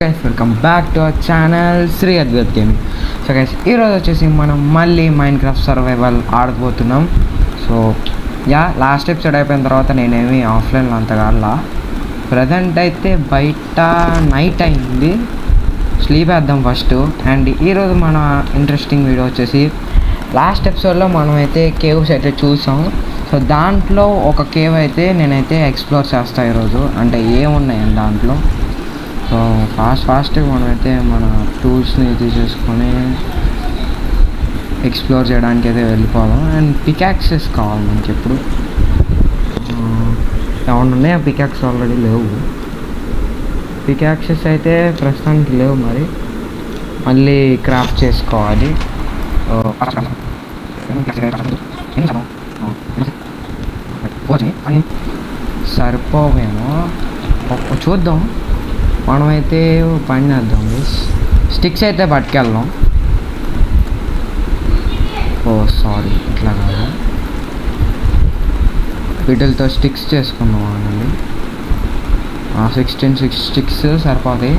Guys welcome back to our channel Shri Advait gaming. So guys ఈరోజు వచ్చేసి మనం మళ్ళీ మైన్క్రాఫ్ట్ సర్వైవల్ ఆడబోతున్నాం. సో లాస్ట్ ఎపిసోడ్ అయిపోయిన తర్వాత నేనేమి ఆఫ్లైన్లో అంతగా ఆడలా. ప్రజెంట్ అయితే బయట నైట్ అయింది, స్లీప్ వేద్దాం ఫస్ట్. అండ్ ఈరోజు మన ఇంట్రెస్టింగ్ వీడియో వచ్చేసి లాస్ట్ ఎపిసోడ్లో మనమైతే కేవ్స్ అయితే చూసాం. సో దాంట్లో ఒక కేవ్ అయితే నేనైతే ఎక్స్ప్లోర్ చేస్తాను ఈరోజు. అంటే ఏమున్నాయండి దాంట్లో. సో ఫాస్ట్గా మనమైతే మన టూల్స్ని తీసేసుకొని ఎక్స్ప్లోర్ చేయడానికి అయితే వెళ్ళిపోదాం. అండ్ పికాక్సెస్ కావాలి మనకి. ఎప్పుడు ఏమన్నా ఉన్నాయి? ఆ పికాక్స్ ఆల్రెడీ లేవు. పికాక్సెస్ అయితే ప్రస్తుతానికి లేవు, మరి మళ్ళీ క్రాఫ్ట్ చేసుకోవాలి. సరిపోవేమో చూద్దాం. మనమైతే పని చేద్దాం. స్టిక్స్ అయితే పట్టుకెళ్దాం. ఓ సారీ, ఇట్లా కాదు, వీటితో స్టిక్స్ చేసుకుందాం అనండి. 16 స్టిక్స్ సరిపోతాయి.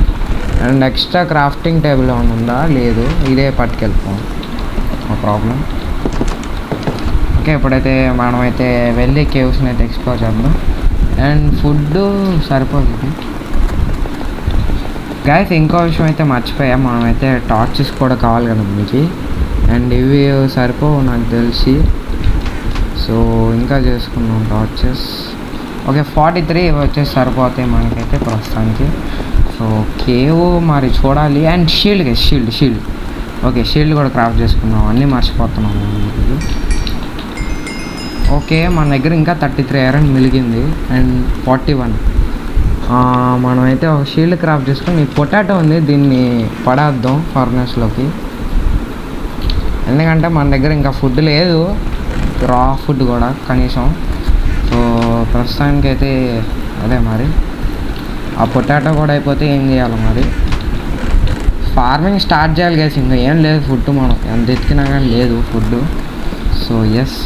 అండ్ ఎక్స్ట్రా క్రాఫ్టింగ్ టేబుల్ ఏమైనా ఉందా? లేదు, ఇదే పట్టుకెళ్తాం, నో ప్రాబ్లం. ఓకే, ఇప్పుడైతే మనమైతే వెళ్ళి కేవ్స్ని అయితే ఎక్స్ప్లోర్ చేద్దాం. అండ్ ఫుడ్ సరిపోతుంది గైస్. ఇంకో విషయం అయితే మర్చిపోయాం, మనమైతే టార్చెస్ కూడా కావాలి కదా మనకి. అండ్ ఇవి సరిపోవు నాకు తెలిసి. సో ఇంకా చేసుకున్నాం టార్చెస్. ఓకే, 43 వచ్చేసి సరిపోతాయి మనకైతే ప్రస్తుతానికి. సో కేవ్ మరి చూడాలి. అండ్ షీల్డ్ ఓకే, షీల్డ్ కూడా క్రాఫ్ట్ చేసుకున్నాం. అన్నీ మర్చిపోతున్నాము. ఓకే, మన దగ్గర ఇంకా 33 ఐరన్ మిలిగింది. అండ్ 41 మనమైతే ఒక షీల్డ్ క్రాఫ్ట్ చేసుకొని, పొటాటో ఉంది, దీన్ని పడేద్దాం ఫర్నెస్లోకి. ఎందుకంటే మన దగ్గర ఇంకా ఫుడ్ లేదు, రా ఫుడ్ కూడా కనీసం. సో ప్రస్తుతానికి అయితే అదే మరి. ఆ పొటాటో కూడా అయిపోతే ఏం చేయాలి మరి? ఫార్మింగ్ స్టార్ట్ చేయాలి కదా. ఇంకా ఏం లేదు ఫుడ్, మనం ఎంత ఎత్తికినా కానీ లేదు ఫుడ్. సో ఎస్,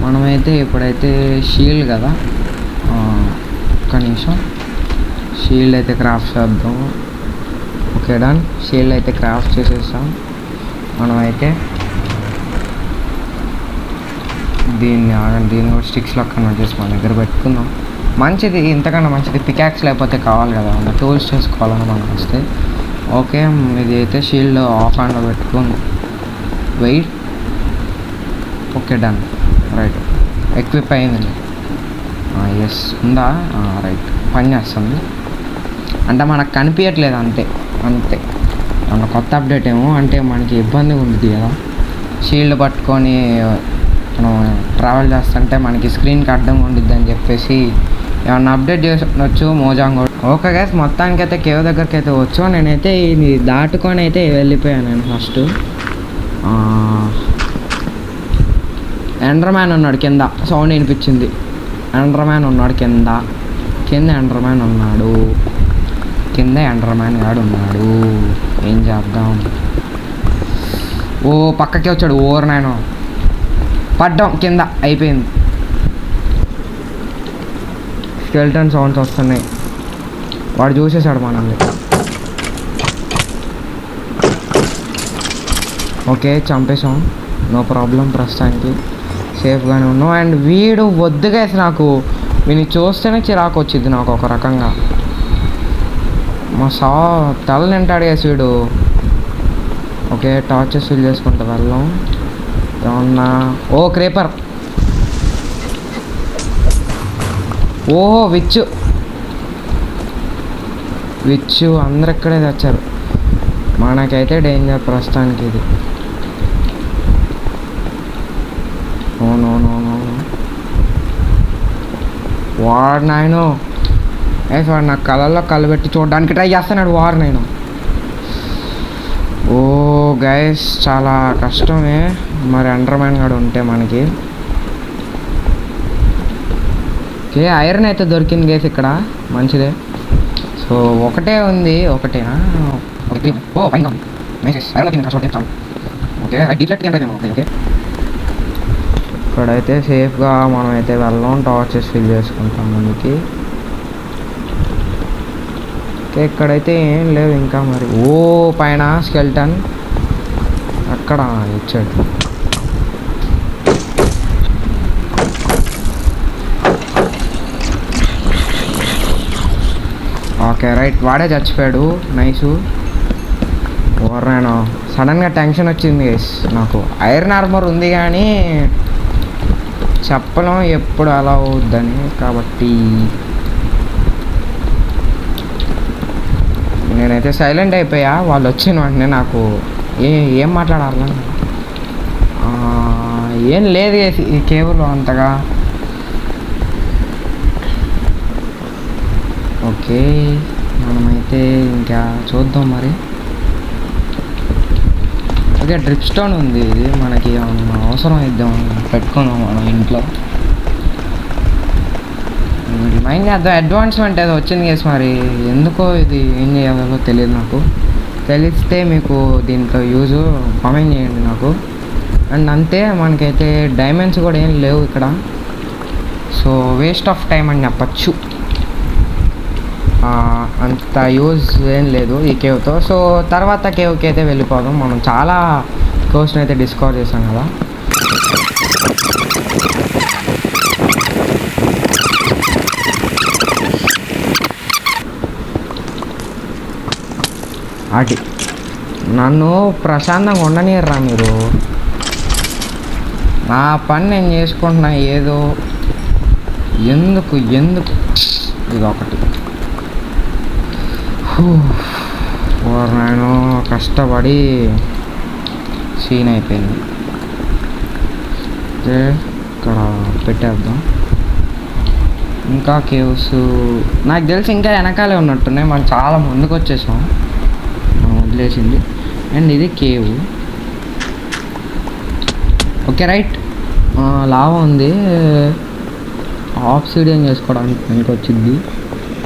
మనమైతే ఇప్పుడైతే షీల్డ్ కదా, కనీసం షీల్డ్ అయితే క్రాఫ్ట్ చేద్దాం. ఓకే డన్, షీల్డ్ అయితే క్రాఫ్ట్ చేసేస్తాం. మనమైతే దీన్ని కూడా స్టిక్స్లో కన్వర్ట్ చేసి మన దగ్గర పెట్టుకుందాం. మంచిది, ఇంతకన్నా మంచిది పికాక్స్ లేకపోతే కావాలి కదా, టూల్స్ చేసుకోవాలని మనకు వస్తే. ఓకే, ఇది అయితే షీల్డ్ ఆఫ్ హ్యాండ్లో పెట్టుకుందాం. Wait. Okay done, right, equip అయింది. ఎస్ ఉందా? రైట్, పని చేస్తుంది. అంటే మనకు కనిపించట్లేదు, అంతే. మన కొత్త అప్డేట్ ఏమో అంటే మనకి ఇబ్బందిగా ఉంటుంది కదా, షీల్డ్ పట్టుకొని మనం ట్రావెల్ చేస్తుంటే మనకి స్క్రీన్కి అడ్డంగా ఉండిద్ది అని చెప్పేసి ఏమన్నా అప్డేట్ చేసి మోజాంగ్. ఓకే గైస్, మొత్తానికి అయితే కేవ్ దగ్గరికి అయితే వచ్చో. నేనైతే ఇది దాటుకొని అయితే వెళ్ళిపోయాను. నేను ఫస్ట్ ఎండర్మ్యాన్ ఉన్నాడు కింద, సౌండ్ వినిపించింది. ఎండర్మ్యాన్ ఉన్నాడు కింద ఎండర్మ్యాన్ ఉన్నాడు, కింద ఎండర్మ్యాన్ గాడు ఉన్నాడు. ఏం చేద్దాం? ఓ పక్కకి వచ్చాడు. ఓవర్ నాయన పడ్డాం కింద, అయిపోయింది. స్కెల్టన్ సౌండ్స్ వస్తున్నాయి. వాడు చూసేసాడు మనల్ని. ఓకే, చంపేసాం, నో ప్రాబ్లం. ప్రస్తుతానికి సేఫ్గానే ఉన్నాం. అండ్ వీడు వద్దుగా నాకు వీని చూస్తేనే చిరాకు వచ్చింది నాకు ఒక రకంగా. మా తల నింటాడు వేసి వీడు. ఓకే, టార్చెస్ ఫిల్ చేసుకుంటూ వెళ్దాం. ఏమన్నా? ఓ క్రేపర్. ఓహో విచ్చు అందరు ఇక్కడే తెచ్చారు. మనకైతే డేంజర్ ప్రస్తుతానికి ఇది. నో వాడు నాయను వాడు నాకు కళ్ళల్లో కళ్ళు పెట్టి చూడడానికి ట్రై చేస్తున్నాడు. వాడు నేను. ఓ గైస్, చాలా కష్టమే మరి ఎండర్మ్యాన్ గాడు ఉంటే మనకి. ఓకే, ఐరన్ అయితే దొరికింది గైస్ ఇక్కడ, మంచిదే. సో ఒకటే ఉంది, ఒకటేనా? ఓకే, ఇక్కడైతే సేఫ్గా మనమైతే వెళ్దాం. టార్చెస్ ఫిల్ చేసుకుంటాం మనకి. ఇక్కడైతే ఏం లేదు ఇంకా మరి. ఓ పైన స్కెల్టన్ అక్కడ ఇచ్చాడు. ఓకే రైట్, వాడే చచ్చిపోయాడు. నైసు. నేను సడన్గా టెన్షన్ వచ్చింది గైస్. నాకు ఐరన్ ఆర్మర్ ఉంది కానీ చెప్పలేం ఎప్పుడు అలా అవుద్దని. కాబట్టి నేనైతే సైలెంట్ అయిపోయా. వాళ్ళు వచ్చిన వెంటనే నాకు ఏం మాట్లాడాలి ఏం లేదు ఈ కేబుల్ అంతగా. ఓకే మనమైతే ఇంకా చూద్దాం మరి. ఓకే డ్రిప్ స్టోన్ ఉంది, ఇది మనకి అవసరం ఇద్దాం పెట్టుకుందాం మనం ఇంట్లో. మైండ్ అడ్వాన్స్మెంట్ ఏదో వచ్చింది కేసు మరి. ఎందుకో ఇది ఏం చేయాలో తెలియదు నాకు. తెలిస్తే మీకు దీంట్లో యూజ్ కామెంట్ చేయండి నాకు. అండ్ అంతే, మనకైతే డైమండ్స్ కూడా ఏం లేవు ఇక్కడ. సో వేస్ట్ ఆఫ్ టైం అని చెప్పచ్చు. అంత యూజ్ ఏం లేదు ఈ కేవ్తో. సో తర్వాత కేవ్కి అయితే వెళ్ళిపోదాం. మనం చాలా కోస్ట్ని అయితే డిస్కవర్ చేసాం కదా. అటు నన్ను ప్రశాంతంగా ఉండనియర్రా మీరు. నా పని నేను చేసుకుంటున్నా. ఏదో ఎందుకు ఇది ఒకటి. నేను కష్టపడి సీన్ అయిపోయింది. ఇక్కడ పెట్టేద్దాం. ఇంకా కేవ్స్ నాకు తెలిసి ఇంకా వెనకాలే ఉన్నట్టున్నాయి. మనం చాలా ముందుకు వచ్చేసాం మనం వదిలేసింది. అండ్ ఇది కేవ్. ఓకే రైట్, లావా ఉంది. ఆక్సిడియన్ చేసుకోవడానికి పనికి వచ్చింది.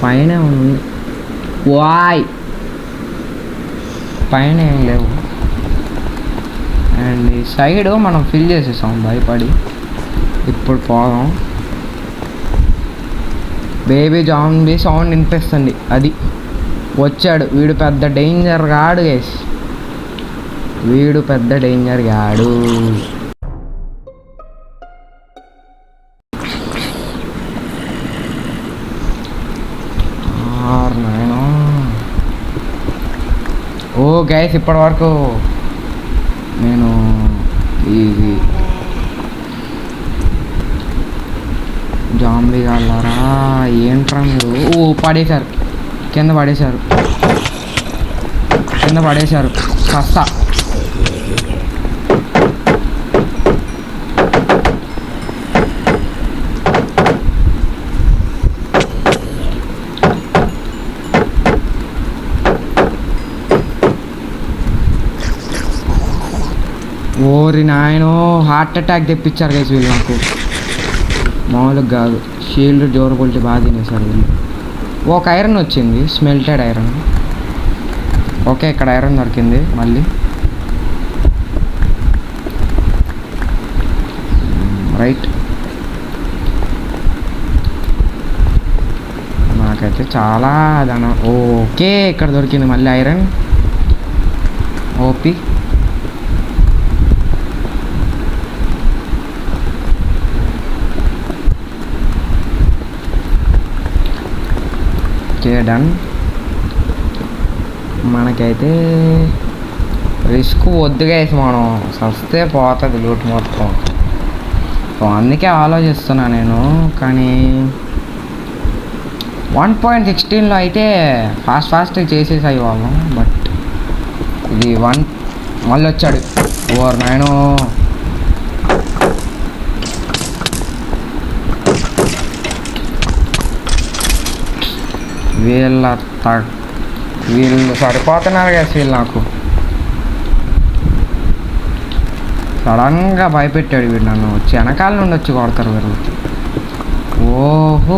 పైన ఉంది. వాయ్ పైన ఏం లేవు. అండ్ ఈ సైడ్ మనం ఫిల్ చేసేసాం భయపడి. ఇప్పుడు పోదాం. బేబీ జాంబీ సౌండ్ వినిపిస్తుంది. అది వచ్చాడు. వీడు పెద్ద డేంజర్ గాడు గైస్. వీడు పెద్ద డేంజర్ గాడు. ఓ గైస్, ఇప్పటి వరకు నేను ఇది జాంబీ కాళ్ళారా ఏంట్రా మీరు. ఓ పడేశారు, కింద పడేశారు. సస్తా ఓరి నాయనో, హార్ట్ అటాక్ తెప్పించారు గైస్ వీళ్ళు నాకు. మామూలుగా కాదు. షీల్డ్ డ్యూరబిలిటీ బాగా తినేసారు వీళ్ళు. ఒక ఐరన్ వచ్చింది, స్మెల్టెడ్ ఐరన్. ఓకే ఇక్కడ ఐరన్ దొరికింది మళ్ళీ. రైట్, నాకైతే చాలా ధనం. ఓకే ఇక్కడ దొరికింది మళ్ళీ ఐరన్. OP done. మనకైతే రిస్క్ వద్దుగా వేసి మనం సస్తే పోతుంది లూట్ మొత్తం. సో అందుకే ఆలోచిస్తున్నా నేను. కానీ 1.16లో అయితే ఫాస్ట్గా చేసేసాయి వాళ్ళం. బట్ ఇది మళ్ళీ వచ్చాడు. ఓర్ నాయనో, వీళ్ళు సరిపోతున్నారు కదా వీళ్ళు. నాకు సడన్గా భయపెట్టాడు వీడు నన్ను. వచ్చి వెనకాల నుండి వచ్చి కొడతారు వీళ్ళు. ఓహో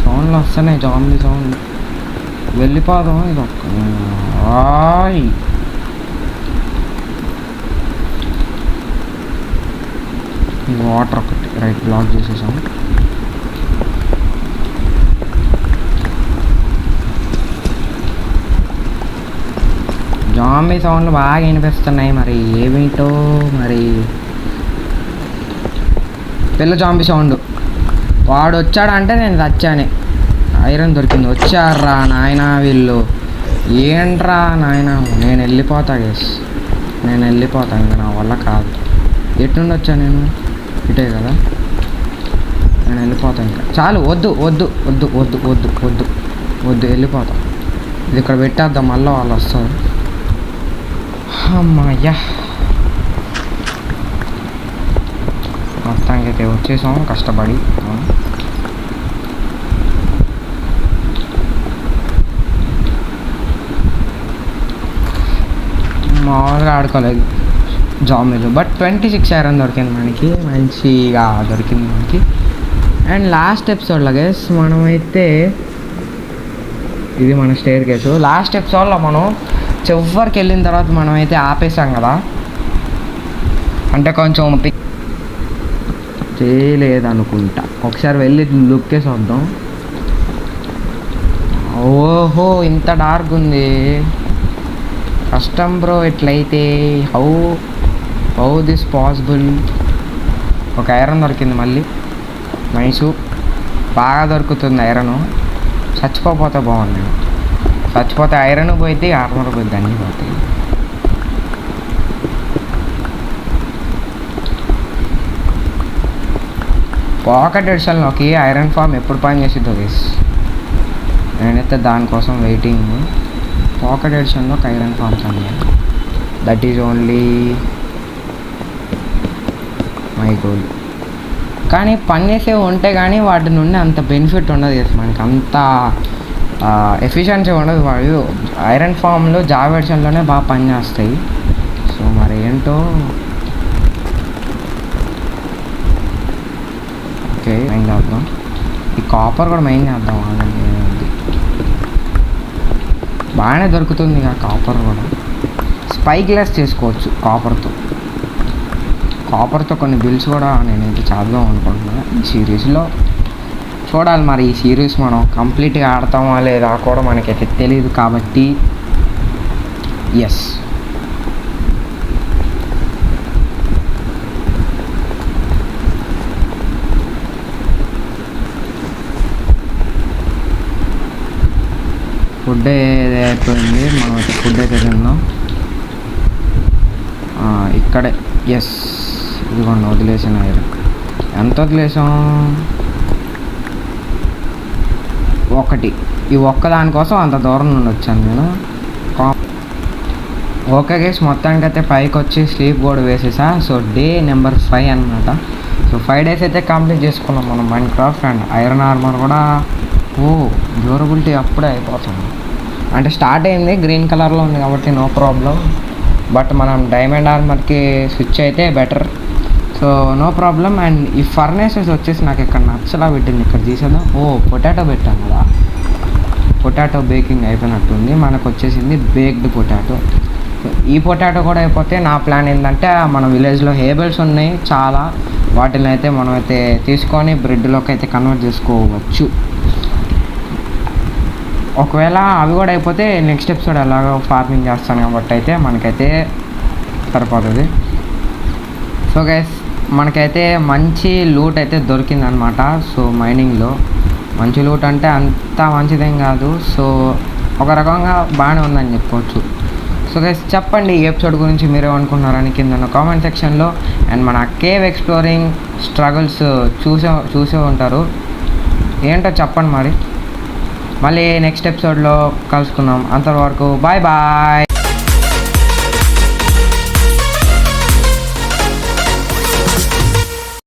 సౌండ్లు వస్తున్నాయి, జాంబీ సౌండ్. వెళ్ళిపోదాం. ఇది ఒక్క వాటర్ ఒకటి రైట్ బ్లాక్ చేసేసాం. జాంబీ సౌండ్లు బాగా వినిపిస్తున్నాయి, మరి ఏమిటో మరి. పిల్ల జాంబీ సౌండ్. వాడు వచ్చాడంటే నేను చచ్చానే. ఐరన్ దొరికింది. వచ్చారా నాయన వీళ్ళు. ఏంట్రా నాయన. నేను వెళ్ళిపోతా గేస్, నేను వెళ్ళిపోతా. ఇంకా నా వల్ల కాదు. ఎట్నుండి వచ్చా నేను? ఇటే కదా. నేను వెళ్ళిపోతా. ఇంకా చాలు. వద్దు వద్దు వద్దు వద్దు వద్దు వద్దు వద్దు, వెళ్ళిపోతా. ఇది ఇక్కడ పెట్టేద్దాం, మళ్ళీ వాళ్ళు వస్తారు. అమ్మాయ్యా, మొత్తానికి అయితే వచ్చేసాం కష్టపడి. మామూలుగా ఆడుకోలేదు జాంబీలు, బట్ 26 ఐరన్ దొరికింది మనకి, మంచిగా దొరికింది మనకి. అండ్ లాస్ట్ ఎపిసోడ్లో గైస్ మనమైతే, ఇది మన స్టేర్ కేసు. లాస్ట్ ఎపిసోడ్లో మనం చివరికి వెళ్ళిన తర్వాత మనమైతే ఆపేసాం కదా, అంటే కొంచెం చేయలేదనుకుంటా. ఒకసారి వెళ్ళి లుక్ వేసి వద్దాం. ఓహో, ఇంత డార్క్ ఉంది. కష్టం బ్రో ఎట్లయితే. How this possible. ఒక ఐరన్ దొరికింది మళ్ళీ. నైసు, బాగా దొరుకుతుంది ఐరన్. చచ్చిపోతే బాగుంది. చచ్చిపోతే ఐరన్ పోయింది, ఆర్మర్ పోయింది, అన్నీ పోతాయి. పాకెట్ ఎడిషన్లోకి ఐరన్ ఫామ్ ఎప్పుడు పని చేసిద్దో గైస్. నేనైతే దానికోసం వెయిటింగ్. పాకెట్ ఎడిషన్లో ఐరన్ ఫామ్స్ అన్నీ, that is only my goal. కానీ పని చేసేవి ఉంటే కానీ వాటి నుండి అంత బెనిఫిట్ ఉండదు గైస్, మనకి అంత ఎఫిషియన్సీ ఉండదు. వాడు ఐరన్ ఫామ్లో జావా ఎడిషన్లోనే బాగా పని చేస్తాయి. సో మరి ఏంటో. ఓకే, మైన్ చేద్దాం. ఈ కాపర్ కూడా మైన్ చేద్దాం. బాగానే దొరుకుతుంది ఇక కాపర్ కూడా. స్పై గ్లాస్ చేసుకోవచ్చు కాపర్తో కొన్ని బిల్స్ కూడా నేనైతే చేద్దాం అనుకుంటున్నాను ఈ సిరీస్లో. చూడాలి మరి ఈ సిరీస్ మనం కంప్లీట్గా ఆడతామా లేదా కూడా మనకైతే తెలియదు కాబట్టి. ఎస్, ఫుడ్ అయిపోయింది. మనం అయితే ఫుడ్ అయితే తిందాం ఇక్కడే. ఎస్, ఇదిగోండి వదిలేసాను ఐరన్. ఎంత వదిలేసాం? ఒకటి. ఈ ఒక్కదానికోసం అంత దూరం నుండి వచ్చాను నేను. ఓకే గైస్, మొత్తానికి అయితే పైకి వచ్చి స్లీప్ కూడా వేసేసా. సో డే నెంబర్ 5 అనమాట. సో 5 days అయితే కంప్లీట్ చేసుకున్నాం మనం మైన్క్రాఫ్ట్. అండ్ ఐరన్ ఆర్మర్ కూడా డ్యూరబిలిటీ అప్పుడే అయిపోతుంది. అంటే స్టార్ట్ అయింది, గ్రీన్ కలర్లో ఉంది కాబట్టి నో ప్రాబ్లం. బట్ మనం డైమండ్ ఆర్మర్కి స్విచ్ అయితే better. So no problem. And ఈ ఫర్నేసెస్ వచ్చేసి నాకు ఇక్కడ నచ్చలా పెట్టింది. ఇక్కడ తీసేద్దాం. పొటాటో పెట్టాను కదా, పొటాటో బేకింగ్ అయిపోయినట్టుంది. మనకు వచ్చేసింది బేక్డ్ పొటాటో. ఈ పొటాటో కూడా అయిపోతే నా ప్లాన్ ఏంటంటే, మన విలేజ్లో హేబుల్స్ ఉన్నాయి చాలా, వాటిని అయితే మనం అయితే తీసుకొని బ్రెడ్లోకి అయితే కన్వర్ట్ చేసుకోవచ్చు. ఒకవేళ అవి కూడా అయిపోతే నెక్స్ట్ ఎపిసోడ్ ఎలాగో ఫార్మింగ్ చేస్తాను కాబట్టి అయితే మనకైతే సరిపోతుంది. సో గైస్, మనకైతే మంచి లూట్ అయితే దొరికిందనమాట. సో మైనింగ్లో మంచి లూట్ అంటే అంత మంచిదేం కాదు. సో ఒక రకంగా బాగానే ఉందని చెప్పవచ్చు. సో గైస్, చెప్పండి ఈ ఎపిసోడ్ గురించి మీరేమనుకుంటున్నారని కింద కామెంట్ సెక్షన్లో. అండ్ మన కేవ్ ఎక్స్ప్లోరింగ్ స్ట్రగుల్స్ చూసే ఉంటారు, ఏంటో చెప్పండి మరి. మళ్ళీ నెక్స్ట్ ఎపిసోడ్లో కలుసుకుందాం. అంతవరకు బాయ్ బాయ్.